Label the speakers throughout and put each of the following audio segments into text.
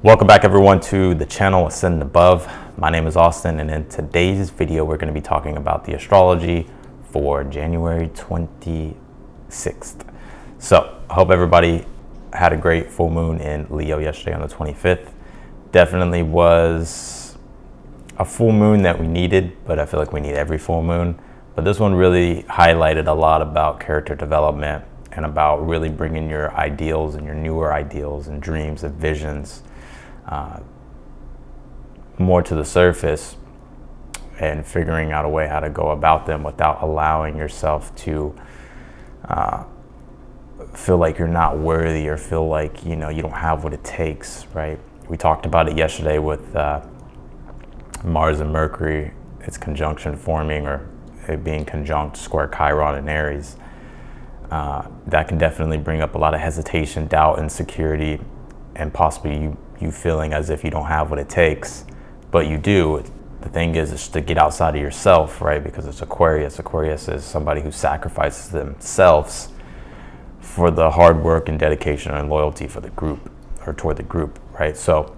Speaker 1: Welcome back everyone to the channel Ascend Above. My name is Austin, and in today's video we're going to be talking about the astrology for January 26th. So I hope everybody had a great full moon in Leo yesterday on the 25th. Definitely was a full moon that we needed, but I feel like we need every full moon. But this one really highlighted a lot about character development and about really bringing your ideals and your newer ideals and dreams and visions more to the surface, and figuring out a way how to go about them without allowing yourself to feel like you're not worthy or feel like you don't have what it takes, right? We talked about it yesterday with Mars and Mercury, its conjunction forming, or it being conjunct square Chiron in Aries. That can definitely bring up a lot of hesitation, doubt, insecurity, and possibly you feeling as if you don't have what it takes, but you do. The thing is to get outside of yourself, right? Because it's Aquarius. Aquarius is somebody who sacrifices themselves for the hard work and dedication and loyalty for the group, or toward the group, right? So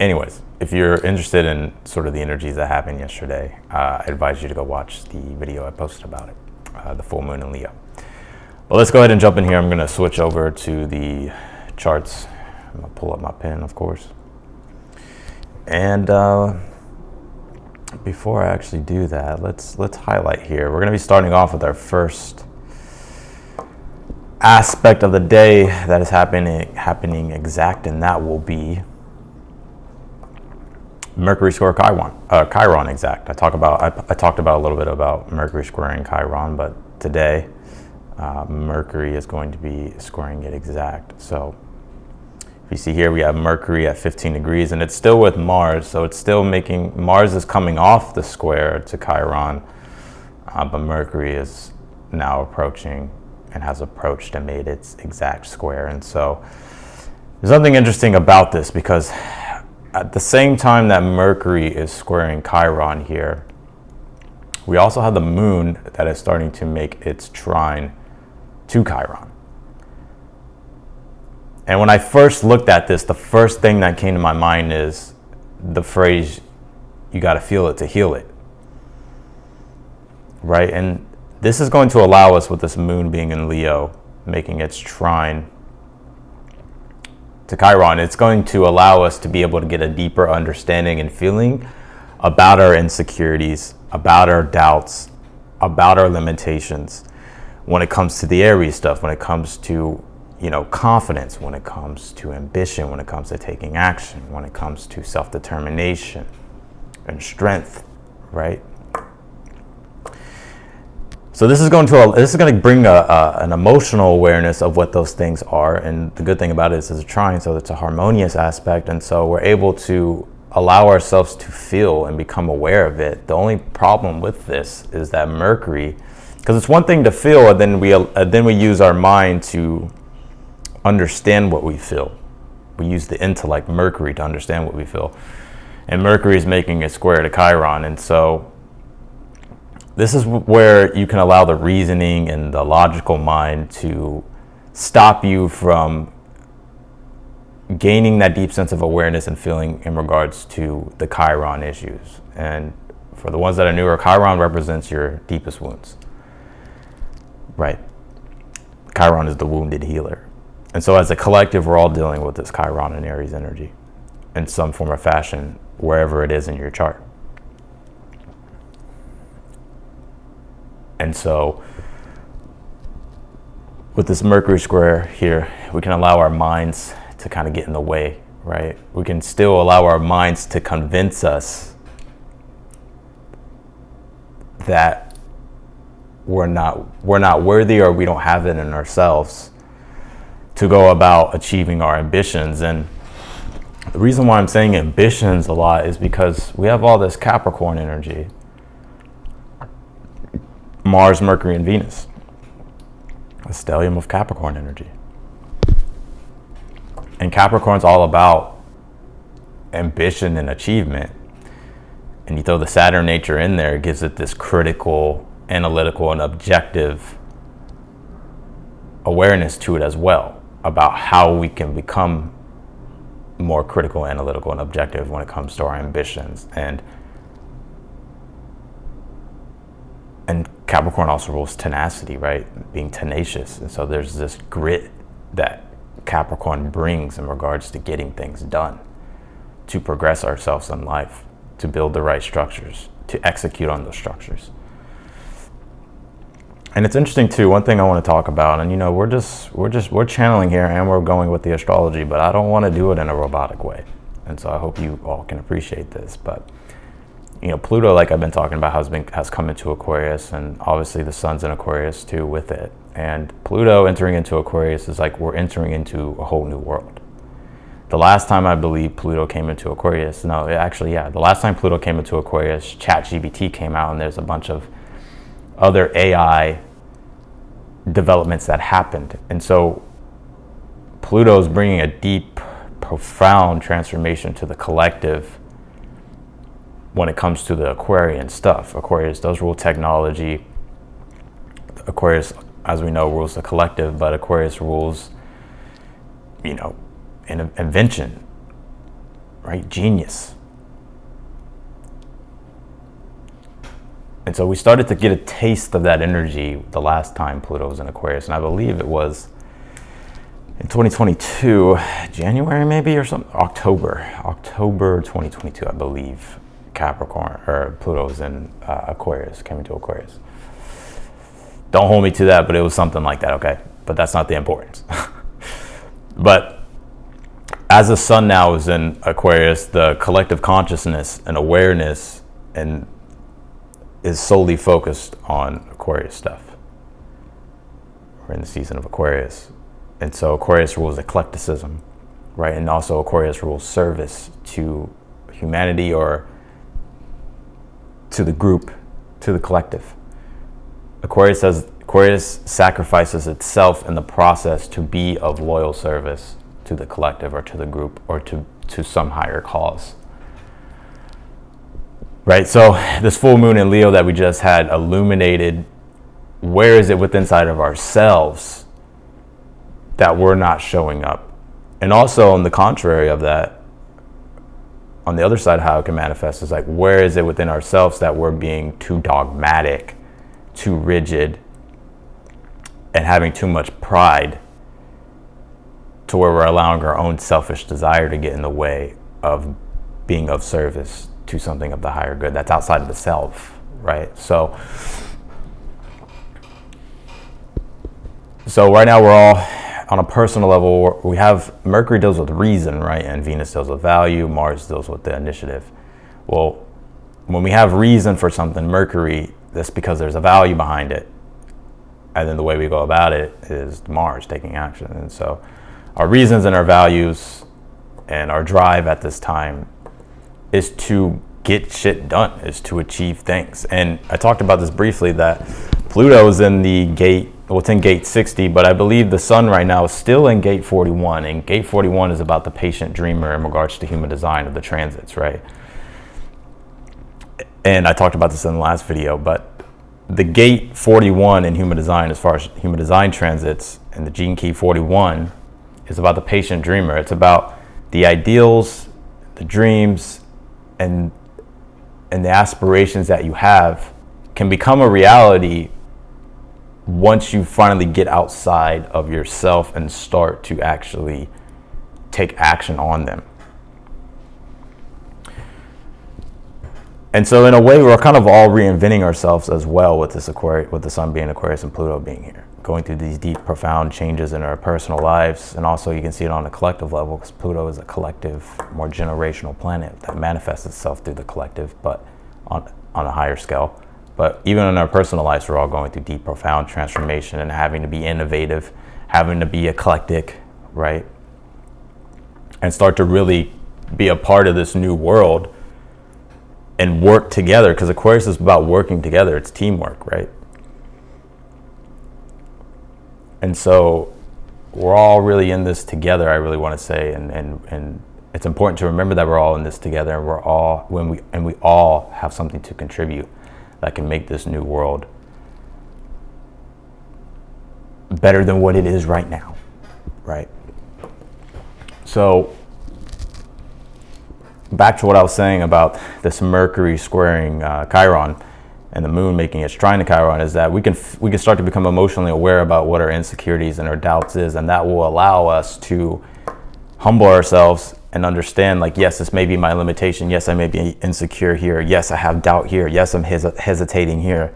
Speaker 1: anyways, if you're interested in sort of the energies that happened yesterday, I advise you to go watch the video I posted about it, the full moon in Leo. Well, let's go ahead and jump in here. I'm going to switch over to the charts. I'm going to pull up my pen, of course. And before I actually do that, let's highlight here. We're going to be starting off with our first aspect of the day that is happening exact, and that will be Mercury square Chiron exact. I talked about a little bit about Mercury squaring Chiron, but today Mercury is going to be squaring it exact. So if you see here, we have Mercury at 15 degrees, and it's still with Mars, so it's still Mars is coming off the square to Chiron, but Mercury is now approaching and has approached and made its exact square. And so there's something interesting about this, because at the same time that Mercury is squaring Chiron here, we also have the moon that is starting to make its trine to Chiron. And when I first looked at this, the first thing that came to my mind is the phrase, you got to feel it to heal it, right? And this is going to allow us, with this moon being in Leo, making its trine to Chiron, it's going to allow us to be able to get a deeper understanding and feeling about our insecurities, about our doubts, about our limitations when it comes to the Aries stuff, when it comes to confidence, when it comes to ambition, when it comes to taking action, when it comes to self-determination and strength, right? So this is going to bring an emotional awareness of what those things are. And the good thing about it is it's a trine, so it's a harmonious aspect. And so we're able to allow ourselves to feel and become aware of it. The only problem with this is that Mercury, because it's one thing to feel, and then we use our mind to understand what we feel. We use the intellect, Mercury, to understand what we feel. And Mercury is making it square to Chiron. And so this is where you can allow the reasoning and the logical mind to stop you from gaining that deep sense of awareness and feeling in regards to the Chiron issues. And for the ones that are newer, Chiron represents your deepest wounds, right? Chiron is the wounded healer. And so as a collective, we're all dealing with this Chiron and Aries energy in some form or fashion, wherever it is in your chart. And so with this Mercury square here, we can allow our minds to kind of get in the way, right? We can still allow our minds to convince us that we're not worthy, or we don't have it in ourselves to go about achieving our ambitions. And the reason why I'm saying ambitions a lot is because we have all this Capricorn energy, Mars, Mercury, and Venus, a stellium of Capricorn energy. And Capricorn's all about ambition and achievement. And you throw the Saturn nature in there, it gives it this critical, analytical, and objective awareness to it as well, about how we can become more critical, analytical, and objective when it comes to our ambitions. And Capricorn also rules tenacity, right? Being tenacious. And so there's this grit that Capricorn brings in regards to getting things done, to progress ourselves in life, to build the right structures, to execute on those structures. And it's interesting too, one thing I want to talk about, and you know, we're channeling here and we're going with the astrology, but I don't want to do it in a robotic way. And so I hope you all can appreciate this. But you know, Pluto, like I've been talking about, has come into Aquarius, and obviously the sun's in Aquarius too with it. And Pluto entering into Aquarius is like we're entering into a whole new world. The last time I believe Pluto came into Aquarius, the last time Pluto came into Aquarius, ChatGPT came out, and there's a bunch of other AI developments that happened. And so Pluto is bringing a deep, profound transformation to the collective when it comes to the Aquarian stuff. Aquarius does rule technology. Aquarius, as we know, rules the collective, but Aquarius rules, you know, invention, right? Genius. And so we started to get a taste of that energy the last time Pluto was in Aquarius, and I believe it was in 2022, January maybe, or something, October 2022, I believe. Capricorn, or Pluto was in Aquarius, came into Aquarius. Don't hold me to that, but it was something like that, okay? But that's not the importance. But as the sun now is in Aquarius, the collective consciousness and awareness and is solely focused on Aquarius stuff. We're in the season of Aquarius. And so Aquarius rules eclecticism, right? And also Aquarius rules service to humanity, or to the group, to the collective. Aquarius sacrifices itself in the process to be of loyal service to the collective, or to the group, or to some higher cause. Right, so this full moon in Leo that we just had illuminated, where is it within inside of ourselves that we're not showing up? And also on the contrary of that, on the other side, how it can manifest is like, where is it within ourselves that we're being too dogmatic, too rigid, and having too much pride, to where we're allowing our own selfish desire to get in the way of being of service to something of the higher good that's outside of the self, right? So right now we're all on a personal level. We have Mercury deals with reason, right? And Venus deals with value, Mars deals with the initiative. Well, when we have reason for something, Mercury, that's because there's a value behind it. And then the way we go about it is Mars taking action. And so our reasons and our values and our drive at this time is to get shit done, is to achieve things. And I talked about this briefly, that Pluto is in the gate, well, it's in gate 60, but I believe the sun right now is still in gate 41. And gate 41 is about the patient dreamer in regards to human design of the transits, right? And I talked about this in the last video, but the gate 41 in human design, as far as human design transits, and the gene key 41 is about the patient dreamer. It's about the ideals, the dreams, and the aspirations that you have can become a reality once you finally get outside of yourself and start to actually take action on them. And so in a way, we're kind of all reinventing ourselves as well with this Aquarius, with the sun being Aquarius and Pluto being here, going through these deep, profound changes in our personal lives. And also you can see it on a collective level, because Pluto is a collective, more generational planet that manifests itself through the collective, but on a higher scale. But even in our personal lives, we're all going through deep, profound transformation and having to be innovative, having to be eclectic, right? And start to really be a part of this new world and work together, because Aquarius is about working together. It's teamwork, right? And so we're all really in this together, I really want to say, and it's important to remember that we're all in this together, and we all have something to contribute that can make this new world better than what it is right now, right? So back to what I was saying about this Mercury squaring Chiron and the moon making its trine to Chiron, is that we can start to become emotionally aware about what our insecurities and our doubts is, and that will allow us to humble ourselves and understand, like, yes, this may be my limitation. Yes, I may be insecure here. Yes, I have doubt here. Yes, I'm hesitating here.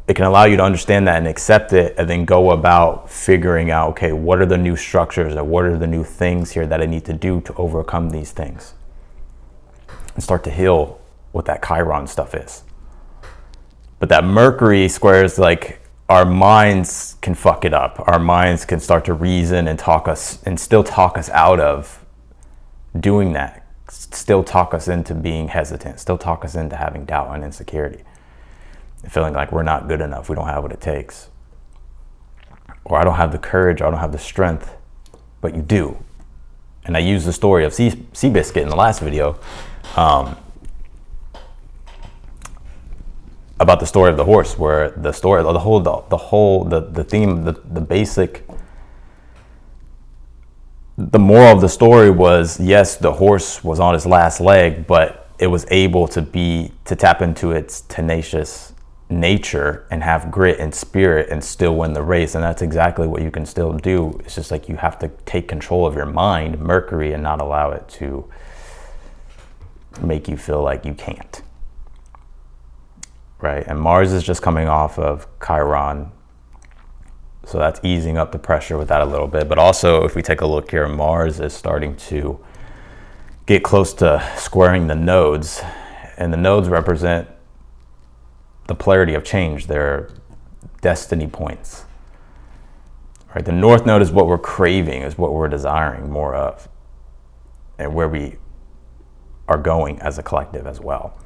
Speaker 1: It can allow you to understand that and accept it, and then go about figuring out, okay, what are the new structures or what are the new things here that I need to do to overcome these things, and start to heal what that Chiron stuff is. But that Mercury squares, like, our minds can fuck it up. Our minds can start to reason and still talk us out of doing that. Still talk us into being hesitant. Still talk us into having doubt and insecurity. Feeling like we're not good enough. We don't have what it takes. Or I don't have the courage. Or I don't have the strength. But you do. And I used the story of Seabiscuit in the last video. About the story of the horse, where the story, the theme, the basic, the moral of the story was, yes, the horse was on its last leg, but it was able to tap into its tenacious nature and have grit and spirit and still win the race. And that's exactly what you can still do. It's just like you have to take control of your mind, Mercury, and not allow it to make you feel like you can't. Right, and Mars is just coming off of Chiron, so that's easing up the pressure with that a little bit. But also, if we take a look here, Mars is starting to get close to squaring the nodes, and the nodes represent the polarity of change. They're destiny points. Right, the North Node is what we're craving, is what we're desiring more of, and where we are going as a collective as well.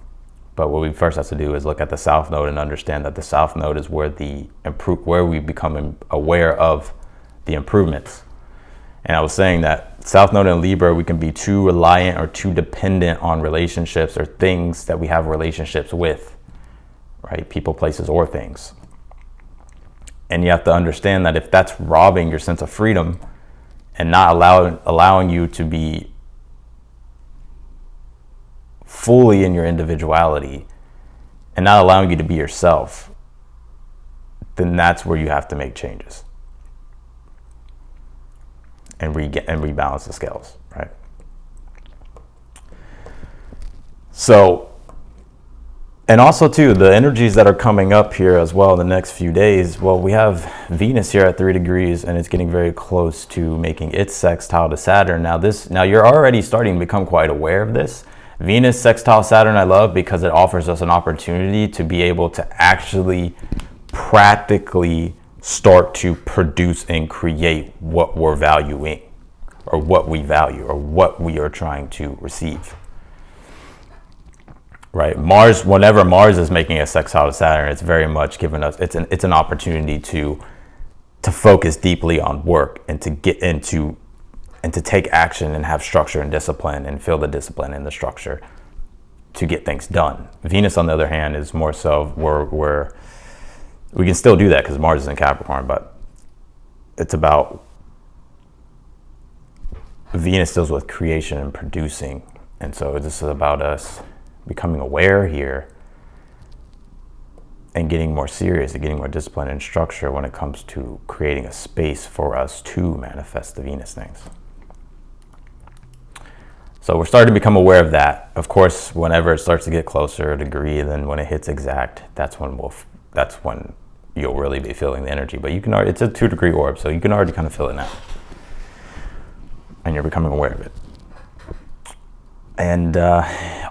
Speaker 1: But what we first have to do is look at the South Node and understand that the South Node is where where we become aware of the improvements. And I was saying that South Node in Libra, we can be too reliant or too dependent on relationships or things that we have relationships with, right? People, places, or things. And you have to understand that if that's robbing your sense of freedom and not allowing you to be fully in your individuality and not allowing you to be yourself, then that's where you have to make changes and rebalance the scales, right? So, and also too, the energies that are coming up here as well in the next few days, well, we have Venus here at 3 degrees, and it's getting very close to making its sextile to Saturn. Now you're already starting to become quite aware of this. Venus sextile Saturn I love because it offers us an opportunity to be able to actually practically start to produce and create what we're valuing, or what we value, or what we are trying to receive. Right? Mars, whenever Mars is making a sextile to Saturn, it's very much giving us, it's an opportunity to focus deeply on work and to get into and to take action and have structure and discipline and feel the discipline and the structure to get things done. Venus, on the other hand, is more so where we can still do that because Mars is in Capricorn, but it's about, Venus deals with creation and producing. And so this is about us becoming aware here and getting more serious and getting more discipline and structure when it comes to creating a space for us to manifest the Venus things. So we're starting to become aware of that. Of course, whenever it starts to get closer a degree, then when it hits exact, that's when you'll really be feeling the energy. But you can already, it's a 2 degree orb, so you can already kind of feel it now. And you're becoming aware of it. And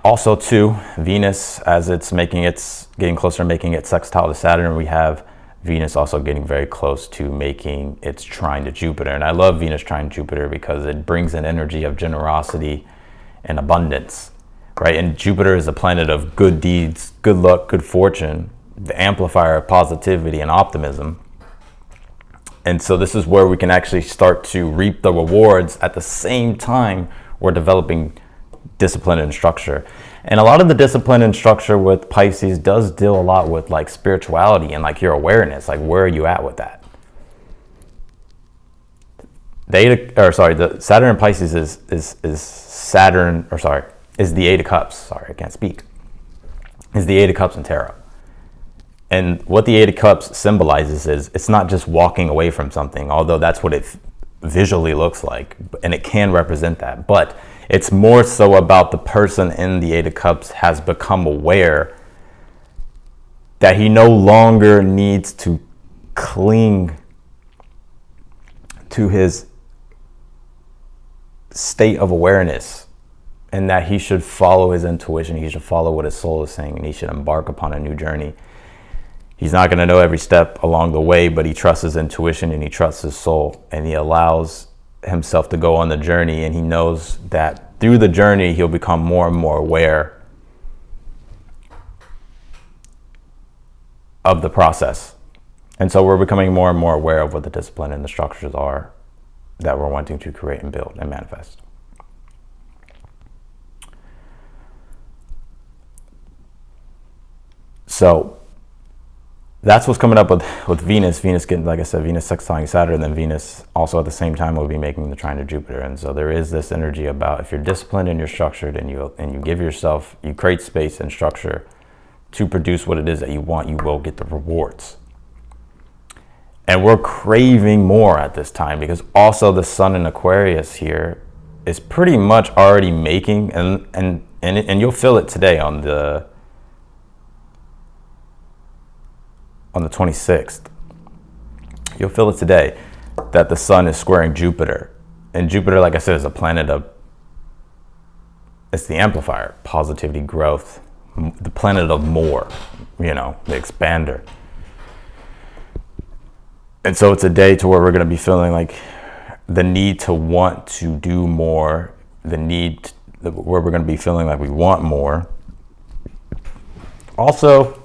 Speaker 1: also too, Venus, as it's getting closer, making its sextile to Saturn, we have Venus also getting very close to making its trine to Jupiter. And I love Venus trine Jupiter because it brings an energy of generosity and abundance, right? And Jupiter is a planet of good deeds, good luck, good fortune, the amplifier of positivity and optimism. And so this is where we can actually start to reap the rewards at the same time we're developing discipline and structure. And a lot of the discipline and structure with Pisces does deal a lot with like spirituality and like your awareness, like where are you at with that? the Saturn in Pisces is Saturn, or sorry, is the Eight of Cups. Sorry, I can't speak. Is the Eight of Cups in tarot. And what the Eight of Cups symbolizes is it's not just walking away from something, although that's what it visually looks like, and it can represent that. But it's more so about the person in the Eight of Cups has become aware that he no longer needs to cling to his state of awareness, and that he should follow his intuition, he should follow what his soul is saying, and he should embark upon a new journey. He's not going to know every step along the way, but he trusts his intuition and he trusts his soul, and he allows himself to go on the journey, and he knows that through the journey he'll become more and more aware of the process. And so we're becoming more and more aware of what the discipline and the structures are that we're wanting to create and build and manifest. So that's what's coming up with Venus. Venus getting, like I said, Venus sextiling Saturn, and then Venus also at the same time will be making the trine to Jupiter. And so there is this energy about if you're disciplined and you're structured and you give yourself, you create space and structure to produce what it is that you want, you will get the rewards. And we're craving more at this time, because also the sun in Aquarius here is pretty much already making, and you'll feel it today on the 26th. You'll feel it today that the sun is squaring Jupiter. And Jupiter, like I said, is a planet of, it's the amplifier, positivity, growth, the planet of more, the expander. And so it's a day to where we're going to be feeling like the need to want to do more, where we're going to be feeling like we want more. Also,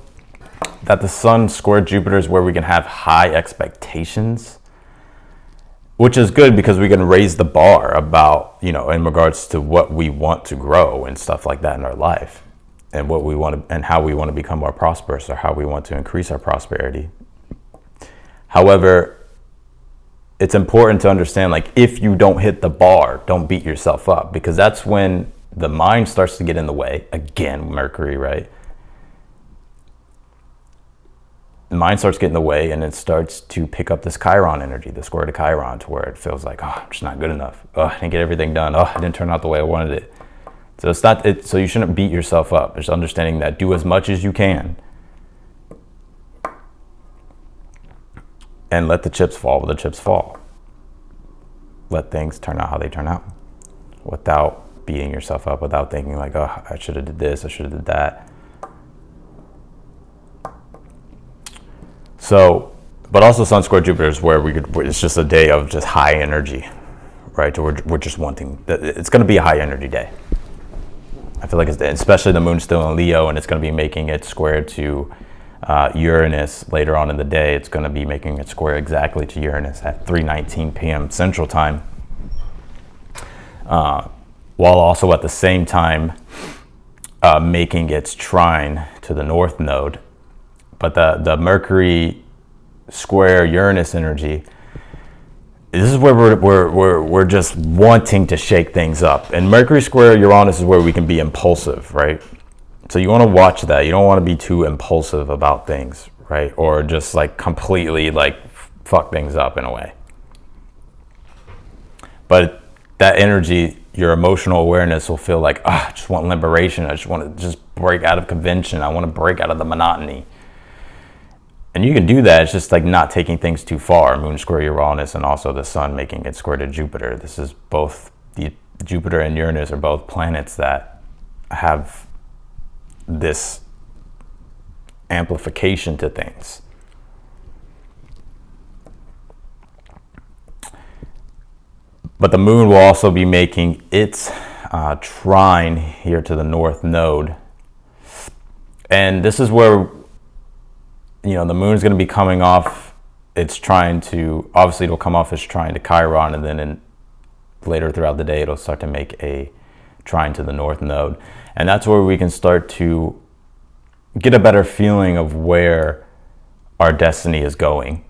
Speaker 1: that the sun squared Jupiter is where we can have high expectations, which is good because we can raise the bar about, in regards to what we want to grow and stuff like that in our life, and what we want to, and how we want to become more prosperous, or how we want to increase our prosperity. However, it's important to understand, like, if you don't hit the bar, don't beat yourself up, because that's when the mind starts to get in the way. Again, Mercury, right? The mind starts getting in the way, and it starts to pick up this Chiron energy, the square to Chiron, to where it feels like, oh, I'm just not good enough. Oh, I didn't get everything done. Oh, I didn't turn out the way I wanted it. So it's not. So you shouldn't beat yourself up. It's understanding that do as much as you can, and let the chips fall where the chips fall. Let things turn out how they turn out, without beating yourself up, without thinking like, oh, I should have did this, I should have did that. So, but also Sun square Jupiter is where it's just a day of just high energy, right? So we're just wanting, it's going to be a high energy day. I feel like especially the moon's still in Leo, and it's going to be making it square to Uranus later on in the day. It's going to be making it square exactly to Uranus at 3:19 p.m. Central Time, while also at the same time making its trine to the North Node. But the Mercury square Uranus energy, this is where we're just wanting to shake things up. And Mercury square Uranus is where we can be impulsive, right? So you want to watch that. You don't want to be too impulsive about things, right? Or just like completely like fuck things up in a way. But that energy, your emotional awareness will feel like, I just want liberation. I just want to just break out of convention. I want to break out of the monotony. And you can do that. It's just like not taking things too far. Moon square Uranus, and also the sun making it square to Jupiter. This is both, the Jupiter and Uranus are both planets that have this amplification to things. But the moon will also be making its trine here to the North Node. And this is where, the moon's going to be coming off its trine to, obviously it'll come off its trine to Chiron, and then later throughout the day it'll start to make a trine to the North Node. And that's where we can start to get a better feeling of where our destiny is going,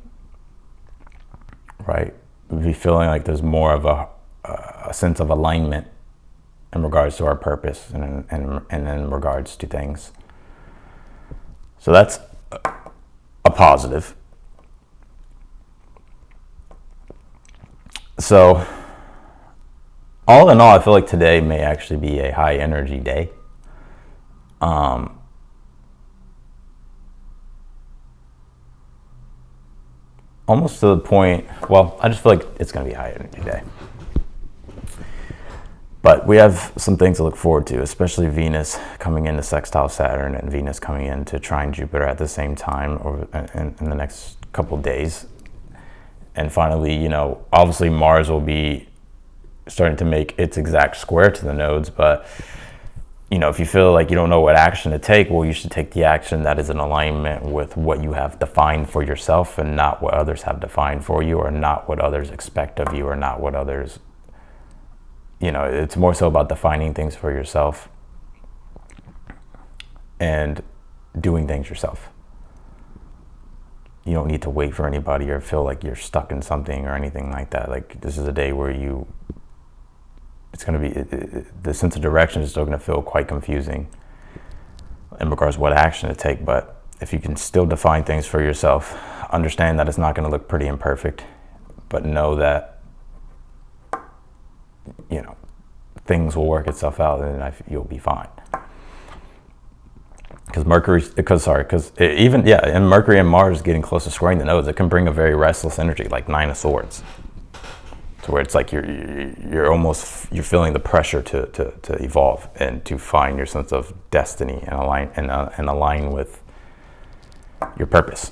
Speaker 1: right? be feeling like there's more of a sense of alignment in regards to our purpose and in regards to things. So that's a positive. So all in all, I feel like today may actually be a high energy day. Almost to the point, well, I just feel like it's going to be a high energy day. But we have some things to look forward to, especially Venus coming into sextile Saturn and Venus coming into trine Jupiter at the same time in the next couple of days. And finally, you know, obviously Mars will be starting to make its exact square to the nodes, but you know, if you feel like you don't know what action to take, well, you should take the action that is in alignment with what you have defined for yourself and not what others have defined for you, or not what others expect of you, or not what others, you know, it's more so about defining things for yourself and doing things yourself. You don't need to wait for anybody or feel like you're stuck in something or anything like that. Like, this is a day where it's going to be, the sense of direction is still going to feel quite confusing in regards to what action to take. But if you can still define things for yourself, understand that it's not going to look pretty and perfect, but know that, you know, things will work itself out and you'll be fine. Because and Mercury and Mars getting close to squaring the nodes, it can bring a very restless energy, like Nine of Swords, to where it's like you're feeling the pressure to evolve and to find your sense of destiny and align with your purpose.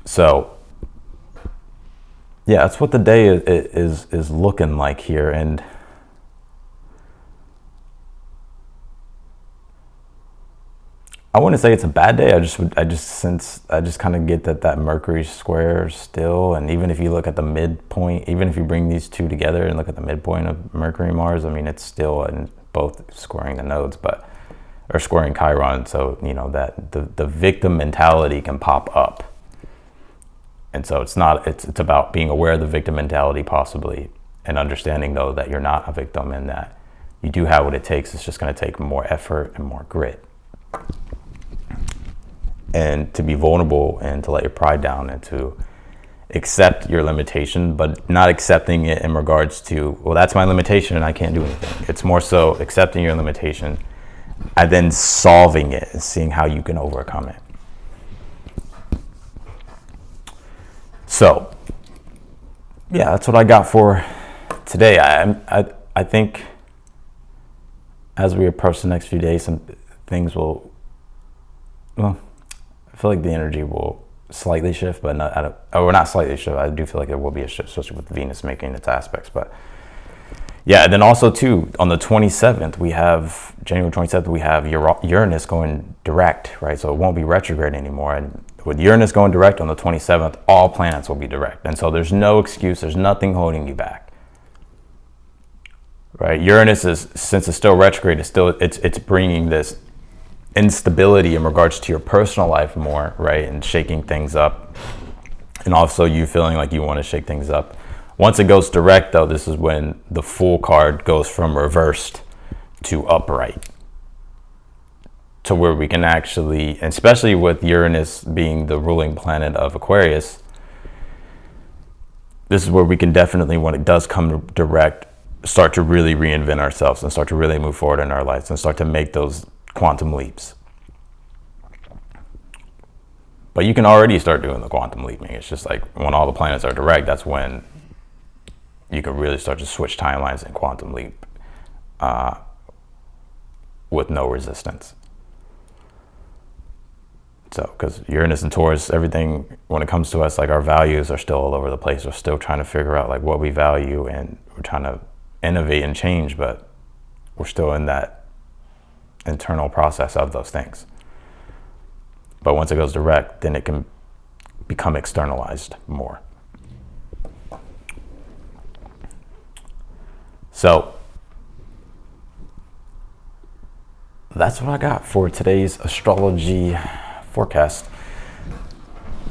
Speaker 1: So yeah, that's what the day is looking like here. And I wouldn't say it's a bad day. I just kind of get that Mercury square still. And even if you look at the midpoint, even if you bring these two together and look at the midpoint of Mercury and Mars, I mean, it's still in both squaring the nodes, or squaring Chiron. So, you know, that the victim mentality can pop up. And so it's about being aware of the victim mentality possibly, and understanding though that you're not a victim and that you do have what it takes. It's just going to take more effort and more grit. And to be vulnerable and to let your pride down and to accept your limitation, but not accepting it in regards to, well, that's my limitation and I can't do anything. It's more so accepting your limitation and then solving it and seeing how you can overcome it. So, yeah, that's what I got for today. I think as we approach the next few days, some things will, well, I feel like the energy will slightly shift, but not slightly shift. I do feel like there will be a shift, especially with Venus making its aspects. But yeah, and then also too, on the 27th, January 27th, we have Uranus going direct, right? So it won't be retrograde anymore. And with Uranus going direct on the 27th, all planets will be direct. And so there's no excuse. There's nothing holding you back, right? Uranus since it's still retrograde, it's bringing this instability in regards to your personal life more, right? And shaking things up. And also you feeling like you want to shake things up. Once it goes direct though, this is when the Fool card goes from reversed to upright. To where we can actually, especially with Uranus being the ruling planet of Aquarius, this is where we can definitely, when it does come direct, start to really reinvent ourselves and start to really move forward in our lives and start to make those quantum leaps. But you can already start doing the quantum leaping. It's just like when all the planets are direct, that's when you can really start to switch timelines and quantum leap with no resistance. So, because Uranus and Taurus, everything, when it comes to us, like our values are still all over the place. We're still trying to figure out like what we value, and we're trying to innovate and change, but we're still in that internal process of those things. But once it goes direct, then it can become externalized more. So that's what I got for today's astrology forecast.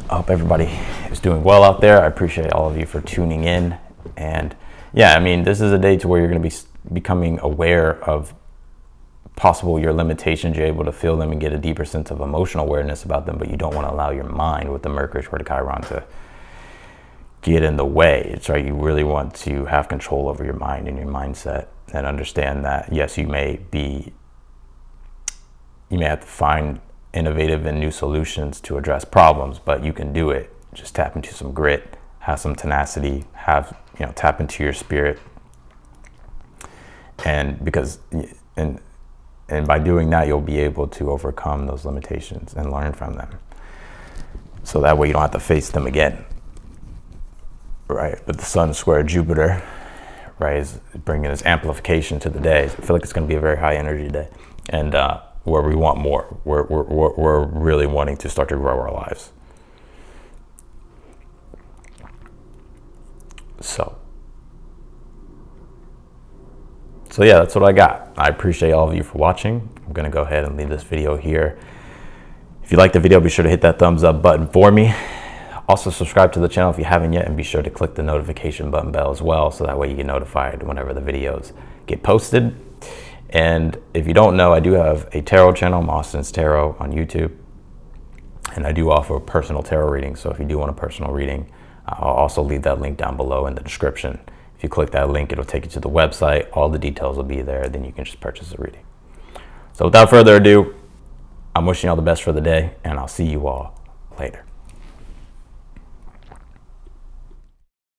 Speaker 1: I hope everybody is is doing well out there. I appreciate all of you for tuning in. And yeah, I mean, this is a day to where you're going to be becoming aware of possible your limitations. You're able to feel them and get a deeper sense of emotional awareness about them, but you don't want to allow your mind with the Mercury toward the Chiron to get in the way. It's right. You really want to have control over your mind and your mindset, and understand that yes, you may have to find innovative and new solutions to address problems, but you can do it. Just tap into some grit, have some tenacity, tap into your spirit, and by doing that, you'll be able to overcome those limitations and learn from them. So that way you don't have to face them again. Right, but the Sun square Jupiter, right, is bringing this amplification to the day. I feel like it's going to be a very high energy day, and where we want more. We're really wanting to start to grow our lives. So yeah, that's what I got. I appreciate all of you for watching. I'm going to go ahead and leave this video here. If you like the video, be sure to hit that thumbs up button for me. Also, subscribe to the channel if you haven't yet, and be sure to click the notification button bell as well, so that way you get notified whenever the videos get posted. And if you don't know, I do have a tarot channel, Austin's Tarot, on YouTube, and I do offer personal tarot readings. So if you do want a personal reading, I'll also leave that link down below in the description. If you click that link, it'll take you to the website. All the details will be there. Then you can just purchase a reading. So without further ado, I'm wishing you all the best for the day, and I'll see you all later.